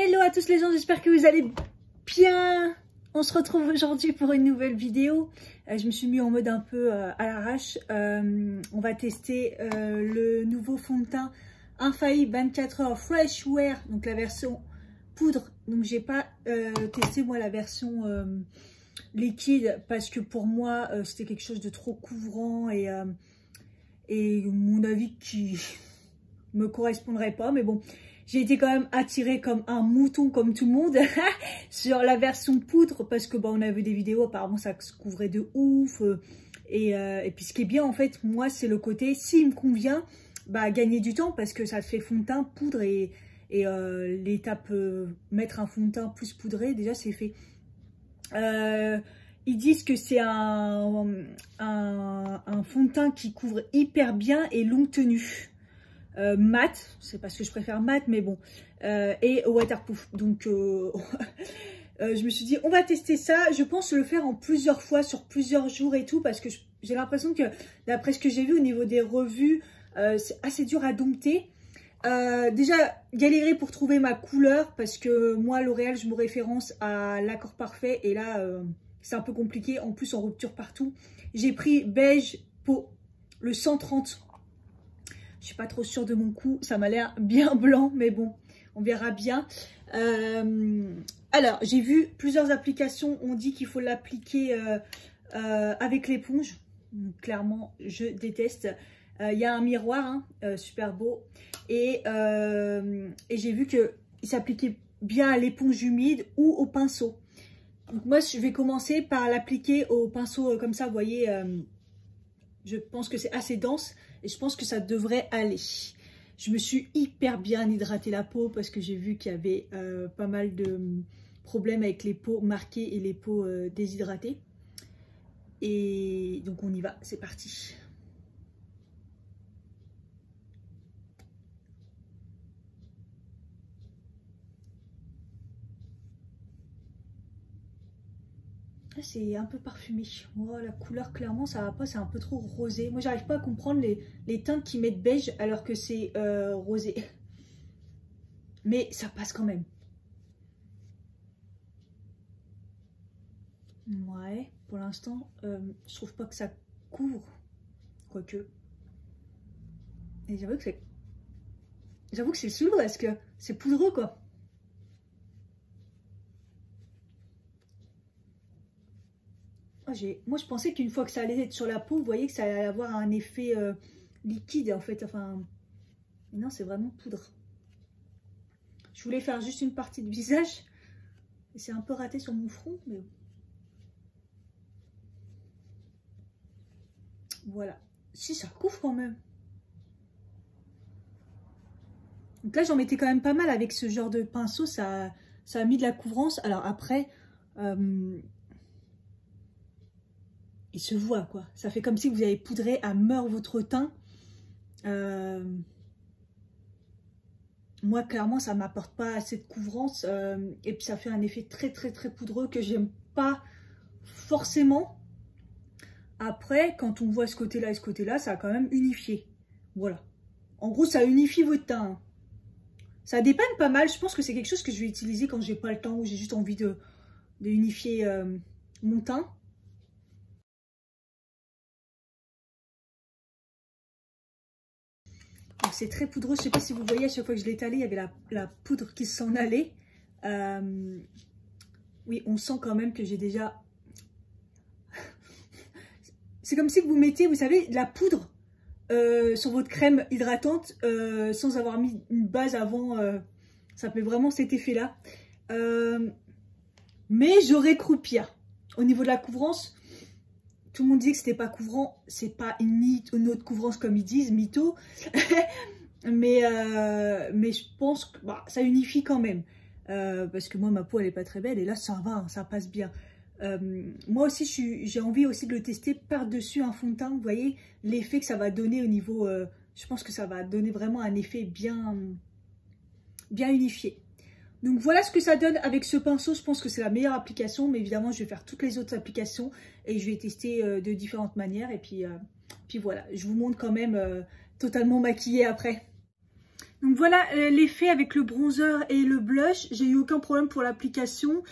Hello à tous les gens, j'espère que vous allez bien. On se retrouve aujourd'hui pour une nouvelle vidéo. Je me suis mis en mode un peu à l'arrache. On va tester le nouveau fond de teint Infaillible 24 heures Fresh Wear, donc la version poudre. Donc j'ai pas testé moi la version liquide parce que pour moi c'était quelque chose de trop couvrant et mon avis qui me correspondrait pas, mais bon. J'ai été quand même attirée comme un mouton, comme tout le monde, sur la version poudre, parce que bah, on a vu des vidéos, apparemment ça se couvrait de ouf. Et puis ce qui est bien en fait, moi c'est le côté, s'il me convient, bah gagner du temps, parce que ça fait fond de teint, poudre et l'étape mettre un fond de teint plus poudré, déjà c'est fait. Ils disent que c'est un fond de teint qui couvre hyper bien et longue tenue. Mat, c'est parce que je préfère mat, mais bon, et waterproof. Donc je me suis dit on va tester ça. Je pense le faire en plusieurs fois sur plusieurs jours et tout, parce que j'ai l'impression que d'après ce que j'ai vu au niveau des revues, c'est assez dur à dompter. Déjà galérer pour trouver ma couleur, parce que moi L'Oréal je me référence à l'accord parfait et là c'est un peu compliqué, en plus en rupture partout. J'ai pris beige peau, le 130. Je suis pas trop sûre de mon coup, ça m'a l'air bien blanc, mais bon, on verra bien. Alors, j'ai vu plusieurs applications, on dit qu'il faut l'appliquer avec l'éponge. Clairement, je déteste. Il y a un miroir, hein, super beau. Et j'ai vu qu'il s'appliquait bien à l'éponge humide ou au pinceau. Donc moi, je vais commencer par l'appliquer au pinceau comme ça, vous voyez. Je pense que c'est assez dense et je pense que ça devrait aller. Je me suis hyper bien hydraté la peau parce que j'ai vu qu'il y avait pas mal de problèmes avec les peaux marquées et les peaux déshydratées. Et donc on y va, c'est parti. C'est un peu parfumé. Oh, la couleur, clairement, ça va pas. C'est un peu trop rosé. Moi, j'arrive pas à comprendre les teintes qui mettent beige alors que c'est rosé. Mais ça passe quand même. Ouais, pour l'instant, je trouve pas que ça couvre. Quoique. Et j'avoue que c'est sourd parce que c'est poudreux, quoi. Moi, je pensais qu'une fois que ça allait être sur la peau, vous voyez que ça allait avoir un effet liquide, en fait. Enfin, non, c'est vraiment poudre. Je voulais faire juste une partie de visage. Et c'est un peu raté sur mon front, mais voilà. Si, ça couvre quand même. Donc là, j'en mettais quand même pas mal avec ce genre de pinceau. Ça a mis de la couvrance. Alors après... il se voit, quoi. Ça fait comme si vous avez poudré à mort votre teint. Moi, clairement, ça m'apporte pas assez de couvrance. Et puis, ça fait un effet très, très, très poudreux que j'aime pas forcément. Après, quand on voit ce côté-là et ce côté-là, ça a quand même unifié. Voilà. En gros, ça unifie votre teint. Ça dépanne pas mal. Je pense que c'est quelque chose que je vais utiliser quand j'ai pas le temps ou j'ai juste envie de unifier mon teint. C'est très poudreux, je ne sais pas si vous voyez, à chaque fois que je l'étalais, il y avait la poudre qui s'en allait. Oui, on sent quand même que j'ai déjà... C'est comme si vous mettiez, vous savez, de la poudre sur votre crème hydratante sans avoir mis une base avant. Ça fait vraiment cet effet-là. Mais j'aurais cru pire. Au niveau de la couvrance, tout le monde dit que c'était pas couvrant. C'est pas une autre couvrance comme ils disent, mytho. mais je pense que bah, ça unifie quand même. Parce que moi, ma peau, elle est pas très belle. Et là, ça va, hein, ça passe bien. Moi aussi, j'ai envie aussi de le tester par-dessus un fond de teint. Vous voyez l'effet que ça va donner au niveau... je pense que ça va donner vraiment un effet bien unifié. Donc voilà ce que ça donne avec ce pinceau. Je pense que c'est la meilleure application, mais évidemment je vais faire toutes les autres applications et je vais tester de différentes manières. Et puis voilà, je vous montre quand même totalement maquillée après. Donc voilà l'effet avec le bronzer et le blush. J'ai eu aucun problème pour l'application.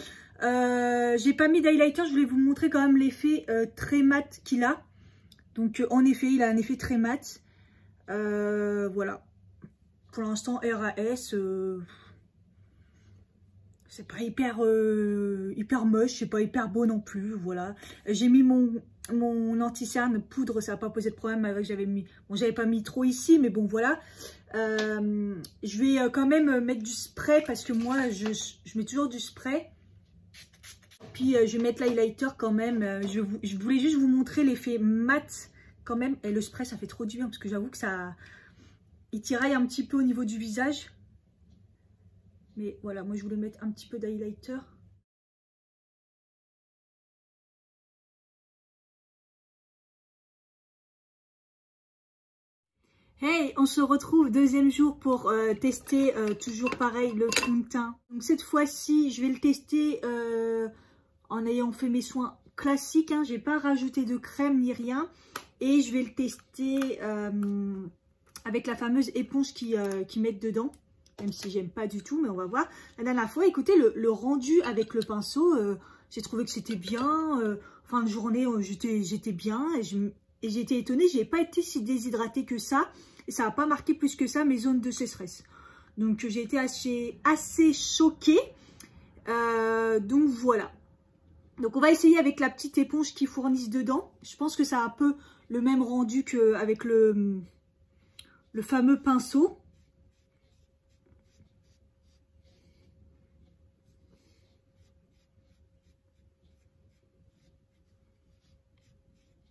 J'ai pas mis d'highlighter, je voulais vous montrer quand même l'effet très mat qu'il a. Donc en effet, il a un effet très mat. Voilà. Pour l'instant, RAS, c'est pas hyper moche, c'est pas hyper beau non plus. Voilà. J'ai mis mon anti-cerne poudre, ça n'a pas posé de problème avec j'avais mis. Bon, j'avais pas mis trop ici, mais bon voilà. Je vais quand même mettre du spray parce que moi je mets toujours du spray. Puis je vais mettre l'highlighter quand même. Je voulais juste vous montrer l'effet mat quand même. Et le spray ça fait trop du bien parce que j'avoue que ça il tiraille un petit peu au niveau du visage. Mais voilà, moi je voulais mettre un petit peu d'highlighter. Hey, on se retrouve deuxième jour pour tester toujours pareil le fond de teint. Donc cette fois-ci, je vais le tester en ayant fait mes soins classiques. Hein. J'ai pas rajouté de crème ni rien. Et je vais le tester avec la fameuse éponge qui mettent dedans. Même si j'aime pas du tout, mais on va voir. La dernière fois, écoutez, le rendu avec le pinceau, j'ai trouvé que c'était bien. Fin de journée, j'étais bien. Et j'ai été étonnée, je n'ai pas été si déshydratée que ça. Et ça n'a pas marqué plus que ça mes zones de sécheresse. Donc j'ai été assez choquée. Donc voilà. Donc on va essayer avec la petite éponge qu'ils fournissent dedans. Je pense que ça a un peu le même rendu qu'avec le fameux pinceau.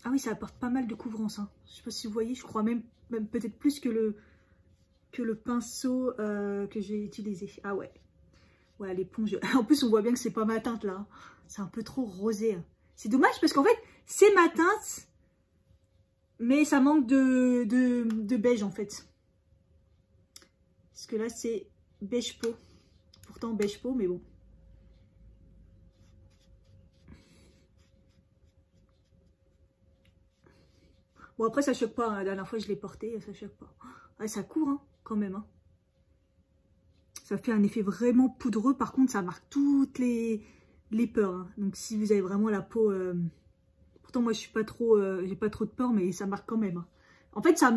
Ah oui, ça apporte pas mal de couvrance. Hein. Je ne sais pas si vous voyez, je crois même peut-être plus que le pinceau que j'ai utilisé. Ah ouais. Ouais, l'éponge. En plus, on voit bien que c'est pas ma teinte là. C'est un peu trop rosé. C'est dommage parce qu'en fait, c'est ma teinte, mais ça manque de beige en fait. Parce que là, c'est beige peau. Pourtant, beige peau, mais bon. Bon, après, ça choque pas. Hein. La dernière fois, je l'ai porté, ça choque pas. Ouais, ça court, hein, quand même. Hein. Ça fait un effet vraiment poudreux. Par contre, ça marque toutes les peurs. Hein. Donc, si vous avez vraiment la peau... Pourtant, moi, je suis pas trop... j'ai pas trop de peurs, mais ça marque quand même. Hein. En fait, ça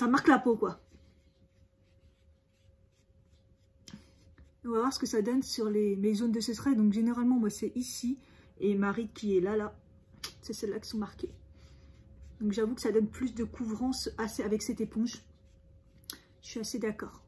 marque la peau, quoi. On va voir ce que ça donne sur mes zones de sécheresse. Donc, généralement, moi, c'est ici. Et ma ride qui est là. C'est celles-là qui sont marquées. Donc j'avoue que ça donne plus de couvrance avec cette éponge. Je suis assez d'accord.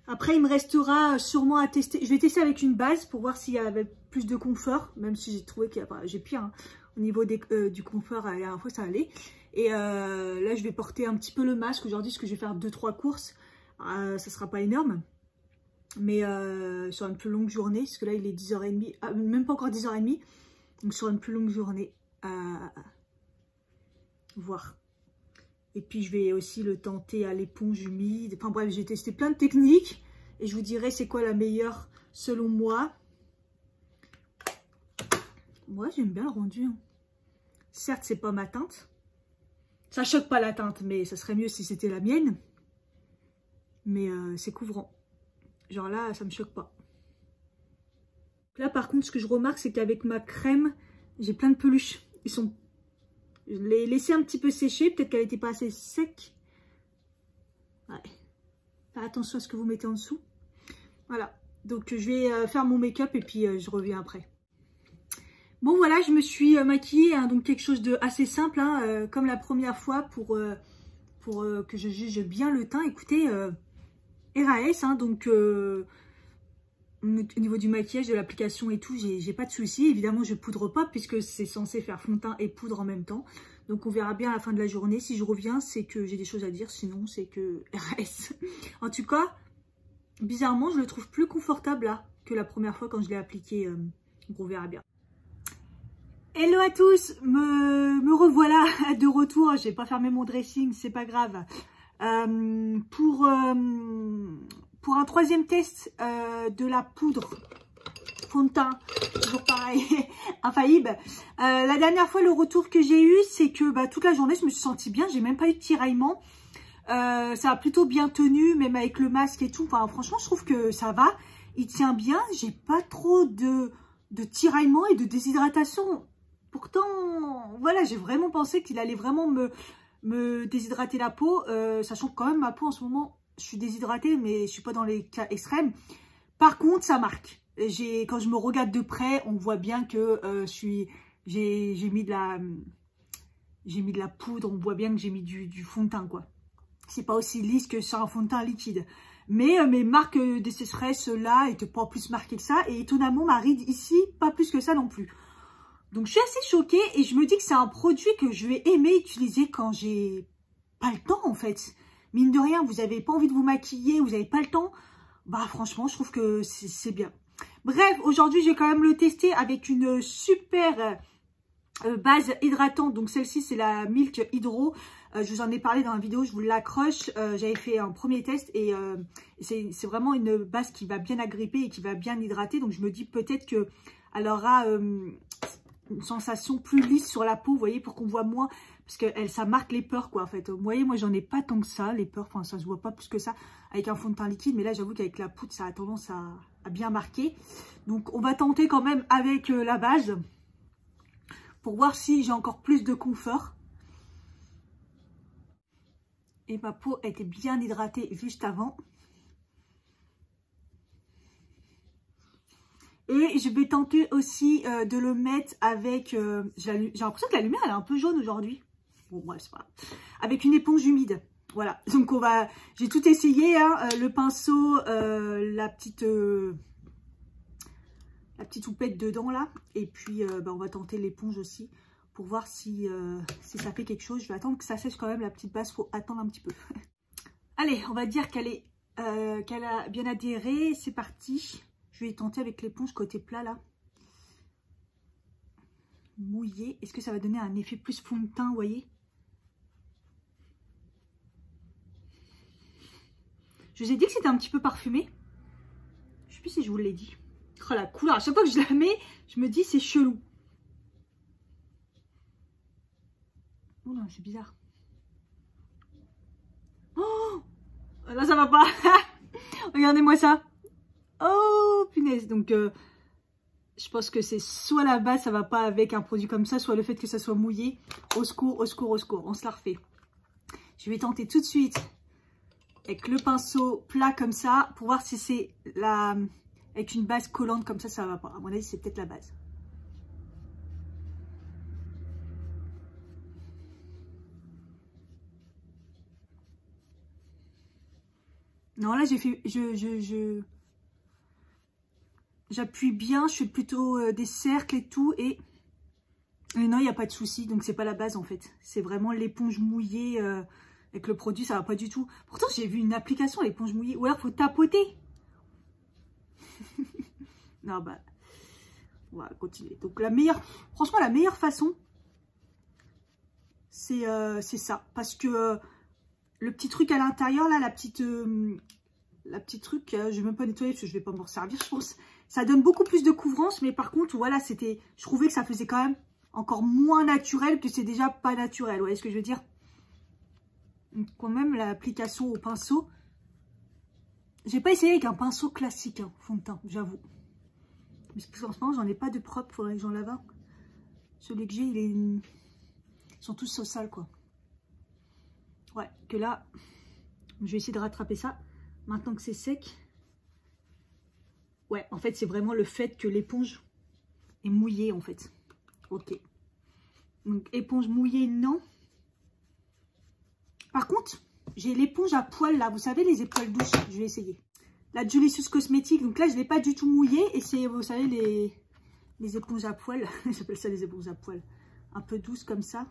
Après, il me restera sûrement à tester. Je vais tester avec une base pour voir s'il y avait plus de confort. Même si j'ai trouvé qu'il y a j'ai pire. Hein. Au niveau du confort, la dernière fois, ça allait. Et là, je vais porter un petit peu le masque aujourd'hui parce que je vais faire 2-3 courses. Ça sera pas énorme. Mais sur une plus longue journée. Parce que là, il est 10h30. Même pas encore 10h30. Donc sur une plus longue journée à voir. Et puis je vais aussi le tenter à l'éponge humide. Enfin bref, j'ai testé plein de techniques. Et je vous dirai c'est quoi la meilleure selon moi. Moi j'aime bien le rendu. Hein. Certes c'est pas ma teinte. Ça choque pas la teinte, mais ça serait mieux si c'était la mienne. Mais c'est couvrant. Genre là ça me choque pas. Là, par contre, ce que je remarque, c'est qu'avec ma crème, j'ai plein de peluches. Je l'ai laissé un petit peu sécher. Peut-être qu'elle n'était pas assez sec. Ouais. Faites attention à ce que vous mettez en dessous. Voilà. Donc, je vais faire mon make-up et puis je reviens après. Bon, voilà, je me suis maquillée. Hein, donc, quelque chose de assez simple. Hein, comme la première fois pour que je juge bien le teint. Écoutez, RAS. Hein, donc... au niveau du maquillage, de l'application et tout, j'ai pas de soucis. Évidemment, je poudre pas puisque c'est censé faire fond de teint et poudre en même temps. Donc, on verra bien à la fin de la journée. Si je reviens, c'est que j'ai des choses à dire. Sinon, c'est que RS. En tout cas, bizarrement, je le trouve plus confortable là que la première fois quand je l'ai appliqué. Donc, on verra bien. Hello à tous, me revoilà de retour. J'ai pas fermé mon dressing, c'est pas grave. Pour un troisième test de la poudre fond de teint, toujours pareil, infaillible. La dernière fois, le retour que j'ai eu, c'est que bah, toute la journée, je me suis sentie bien. J'ai même pas eu de tiraillement. Ça a plutôt bien tenu, même avec le masque et tout. Enfin, franchement, je trouve que ça va. Il tient bien. J'ai pas trop de tiraillement et de déshydratation. Pourtant, voilà, j'ai vraiment pensé qu'il allait vraiment me déshydrater la peau. Sachant que quand même, ma peau en ce moment, je suis déshydratée, mais je suis pas dans les cas extrêmes. Par contre, ça marque. Quand je me regarde de près, on voit bien que j'ai mis de la poudre, on voit bien que j'ai mis du fond de teint, quoi. C'est pas aussi lisse que sur un fond de teint liquide. Mais mes marques de sécheresse là étaient pas plus marquées que ça. Et étonnamment, ma ride ici, pas plus que ça non plus. Donc je suis assez choquée et je me dis que c'est un produit que je vais aimer utiliser quand j'ai pas le temps en fait. Mine de rien, vous avez pas envie de vous maquiller, vous avez pas le temps. Bah franchement, je trouve que c'est bien. Bref, aujourd'hui, je vais quand même le tester avec une super base hydratante. Donc, celle-ci, c'est la Milk Hydro. Je vous en ai parlé dans la vidéo, je vous l'accroche. J'avais fait un premier test et c'est vraiment une base qui va bien agripper et qui va bien hydrater. Donc, je me dis peut-être qu'elle aura une sensation plus lisse sur la peau, vous voyez, pour qu'on voit moins. Parce que ça marque les pores, quoi, en fait. Vous voyez, moi, j'en ai pas tant que ça, les pores. Enfin, ça se voit pas plus que ça avec un fond de teint liquide. Mais là, j'avoue qu'avec la poudre, ça a tendance à bien marquer. Donc, on va tenter quand même avec la base pour voir si j'ai encore plus de confort. Et ma peau était bien hydratée juste avant. Et je vais tenter aussi de le mettre avec... j'ai l'impression que la lumière, elle est un peu jaune aujourd'hui. Bon, bref, c'est pas grave. Avec une éponge humide. Voilà. Donc, j'ai tout essayé. Hein, le pinceau, la petite houppette dedans, là. Et puis, on va tenter l'éponge aussi pour voir si ça fait quelque chose. Je vais attendre que ça sèche quand même, la petite base. Il faut attendre un petit peu. Allez, on va dire qu'elle a bien adhéré. C'est parti. Je vais tenter avec l'éponge côté plat, là. Mouillé. Est-ce que ça va donner un effet plus fond de teint, vous voyez? Je vous ai dit que c'était un petit peu parfumé. Je sais plus si je vous l'ai dit. Oh, la couleur, à chaque fois que je la mets, je me dis c'est chelou. Oh non, c'est bizarre. Oh, là, ça va pas. Regardez-moi ça. Oh, punaise. Donc, je pense que c'est soit la base, ça va pas avec un produit comme ça, soit le fait que ça soit mouillé. Au secours, au secours, au secours. On se la refait. Je vais tenter tout de suite avec le pinceau plat comme ça pour voir si c'est avec une base collante comme ça va pas. À mon avis, c'est peut-être la base. Non, là, j'ai fait... J'appuie bien, je fais plutôt des cercles et tout. Et non, il n'y a pas de souci. Donc, c'est pas la base, en fait. C'est vraiment l'éponge mouillée avec le produit. Ça va pas du tout. Pourtant, j'ai vu une application, l'éponge mouillée. Ou alors, il faut tapoter. Non, bah... On va continuer. Donc, franchement, la meilleure façon, c'est ça. Parce que le petit truc à l'intérieur, là, la petite truc, je vais même pas nettoyer parce que je vais pas m'en servir, je pense. Ça donne beaucoup plus de couvrance, mais par contre, voilà, je trouvais que ça faisait quand même encore moins naturel que c'est déjà pas naturel. Vous voyez ce que je veux dire? Donc, quand même, l'application au pinceau. J'ai pas essayé avec un pinceau classique, hein, fond de teint, j'avoue. Parce que en ce moment, j'en ai pas de propre, faudrait que j'en lave un. Celui que j'ai, ils sont tous au sale, quoi. Ouais, que là, je vais essayer de rattraper ça. Maintenant que c'est sec. Ouais, en fait, c'est vraiment le fait que l'éponge est mouillée, en fait. Ok. Donc, éponge mouillée, non. Par contre, j'ai l'éponge à poils, là. Vous savez, les époils douces. Je vais essayer. La Delicious Cosmetics. Donc là, je ne l'ai pas du tout mouillée. Et c'est, vous savez, les éponges à poils. J'appelle ça les éponges à poils. Un peu douces, comme ça.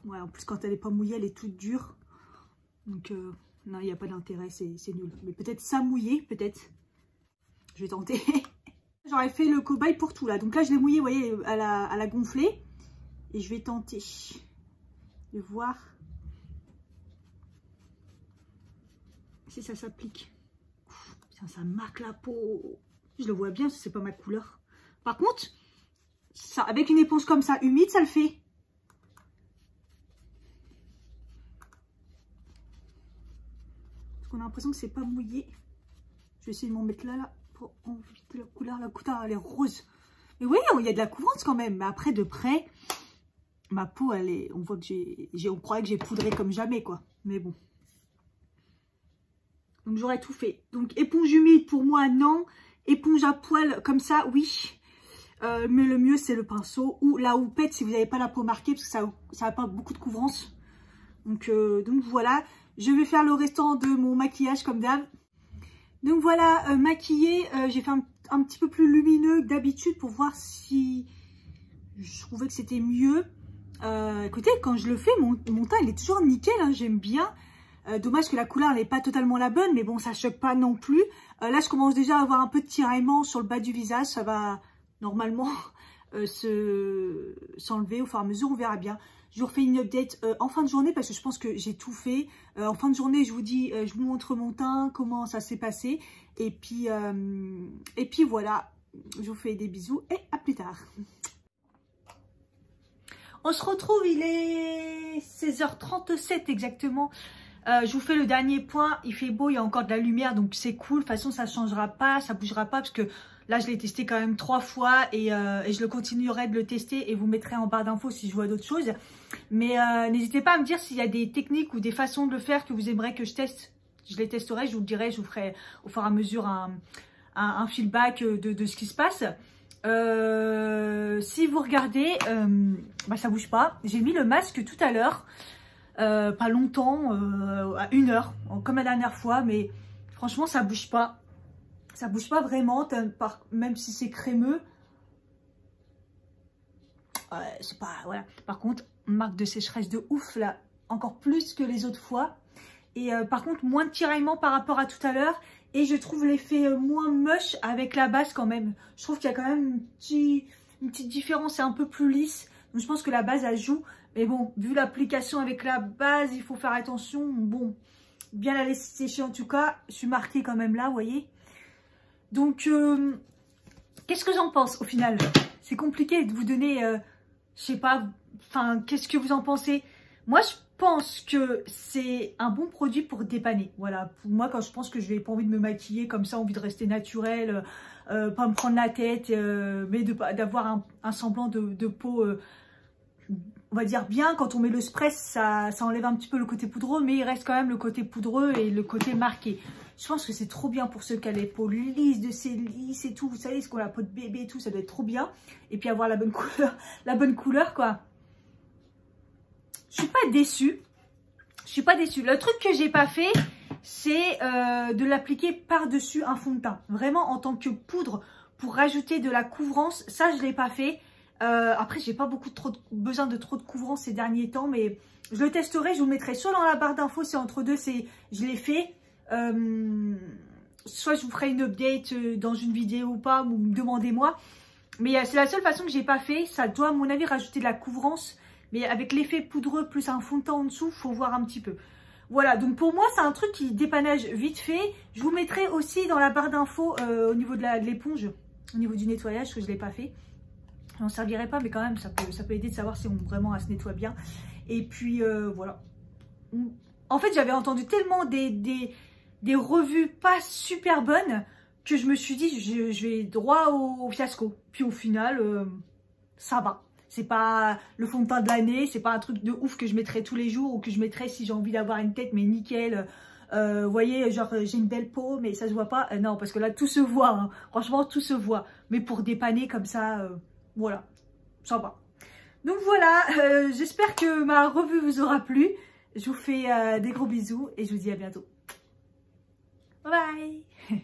Ouais, en plus, quand elle n'est pas mouillée, elle est toute dure. Donc, non, il n'y a pas d'intérêt, c'est nul. Mais peut-être ça mouillé, peut-être. Je vais tenter. J'aurais fait le cobaye pour tout, là. Donc là, je l'ai mouillé, vous voyez, à la gonflée. Et je vais tenter de voir si ça s'applique. Putain, ça marque la peau. Je le vois bien, c'est pas ma couleur. Par contre, ça, avec une éponge comme ça, humide, ça le fait. Parce qu'on a l'impression que c'est pas mouillé. Je vais essayer de m'en mettre là, pour enlever la couleur. La couleur, elle est rose. Mais oui, il y a de la couvrance quand même. Mais après, de près, ma peau, elle est... On voit que on croirait que j'ai poudré comme jamais, quoi. Mais bon. Donc, j'aurais tout fait. Donc, éponge humide, pour moi, non. Éponge à poil, comme ça, oui. Mais le mieux, c'est le pinceau. Ou la houppette, si vous n'avez pas la peau marquée, parce que ça n'a pas beaucoup de couvrance. Donc voilà. Je vais faire le restant de mon maquillage, comme d'hab. Donc voilà, maquillé, j'ai fait un petit peu plus lumineux que d'habitude pour voir si je trouvais que c'était mieux. Écoutez, quand je le fais, mon teint il est toujours nickel, hein, j'aime bien. Dommage que la couleur n'est pas totalement la bonne, mais bon, ça choque pas non plus. Là, je commence déjà à avoir un peu de tiraillement sur le bas du visage, ça va normalement s'enlever au fur et à mesure, on verra bien. Je vous refais une update en fin de journée parce que je pense que j'ai tout fait. En fin de journée, je vous dis, je vous montre mon teint, comment ça s'est passé. Et puis voilà, je vous fais des bisous et à plus tard. On se retrouve, il est 16h37 exactement. Je vous fais le dernier point, il fait beau, il y a encore de la lumière, donc c'est cool. De toute façon, ça ne changera pas, ça ne bougera pas parce que là, je l'ai testé quand même 3 fois et je le continuerai de le tester et vous mettrez en barre d'infos si je vois d'autres choses. Mais n'hésitez pas à me dire s'il y a des techniques ou des façons de le faire que vous aimeriez que je teste. Je les testerai, je vous le dirai, je vous ferai au fur et à mesure un feedback de ce qui se passe. Si vous regardez, bah, ça bouge pas. J'ai mis le masque tout à l'heure, pas longtemps, à 1 heure, comme la dernière fois, mais franchement ça bouge pas. Ça bouge pas vraiment, même si c'est crémeux. C'est pas, voilà. Par contre, marque de sécheresse de ouf là, encore plus que les autres fois. Et par contre, moins de tiraillement par rapport à tout à l'heure. Et je trouve l'effet moins moche avec la base quand même. Je trouve qu'il y a quand même une petite différence, c'est un peu plus lisse. Donc je pense que la base, elle joue. Mais bon, vu l'application avec la base, il faut faire attention. Bon, bien la laisser sécher en tout cas. Je suis marquée quand même là, vous voyez. Donc, qu'est-ce que j'en pense au final? C'est compliqué de vous donner, je sais pas, enfin, qu'est-ce que vous en pensez? Moi, je pense que c'est un bon produit pour dépanner. Voilà, pour moi, quand je pense que je n'ai pas envie de me maquiller comme ça, envie de rester naturelle, pas me prendre la tête, mais d'avoir un semblant de peau, on va dire bien. Quand on met le spray, ça enlève un petit peu le côté poudreux, mais il reste quand même le côté poudreux et le côté marqué. Je pense que c'est trop bien pour ceux qui ont les peaux lisses, de ces lisses et tout. Vous savez, ce qu'on a la peau de bébé et tout, ça doit être trop bien. Et puis avoir la bonne couleur, quoi. Je suis pas déçue. Je suis pas déçue. Le truc que j'ai pas fait, c'est de l'appliquer par-dessus un fond de teint. Vraiment en tant que poudre pour rajouter de la couvrance. Ça, je l'ai pas fait. Après, j'ai pas besoin de trop de couvrance ces derniers temps, mais je le testerai. Je vous le mettrai soit dans la barre d'infos, c'est entre deux, je l'ai fait. Soit je vous ferai une update dans une vidéo ou pas, ou demandez-moi. Mais c'est la seule façon que j'ai pas fait. Ça doit, à mon avis, rajouter de la couvrance. Mais avec l'effet poudreux plus un fond de teint en dessous, faut voir un petit peu. Voilà, donc pour moi, c'est un truc qui dépanage vite fait. Je vous mettrai aussi dans la barre d'infos au niveau de l'éponge, au niveau du nettoyage, parce que je ne l'ai pas fait. Je n'en servirai pas, mais quand même, ça peut aider de savoir si vraiment elle se nettoie bien. Et puis, voilà. En fait, j'avais entendu tellement des revues pas super bonnes que je me suis dit, je vais droit au fiasco. Puis au final, ça va. C'est pas le fond de teint de l'année, c'est pas un truc de ouf que je mettrais tous les jours ou que je mettrais si j'ai envie d'avoir une tête mais nickel. Vous voyez, genre j'ai une belle peau mais ça se voit pas. Non, parce que là tout se voit, hein. Franchement tout se voit. Mais pour dépanner comme ça, voilà, ça va. Donc voilà, j'espère que ma revue vous aura plu. Je vous fais des gros bisous et je vous dis à bientôt. Bye bye.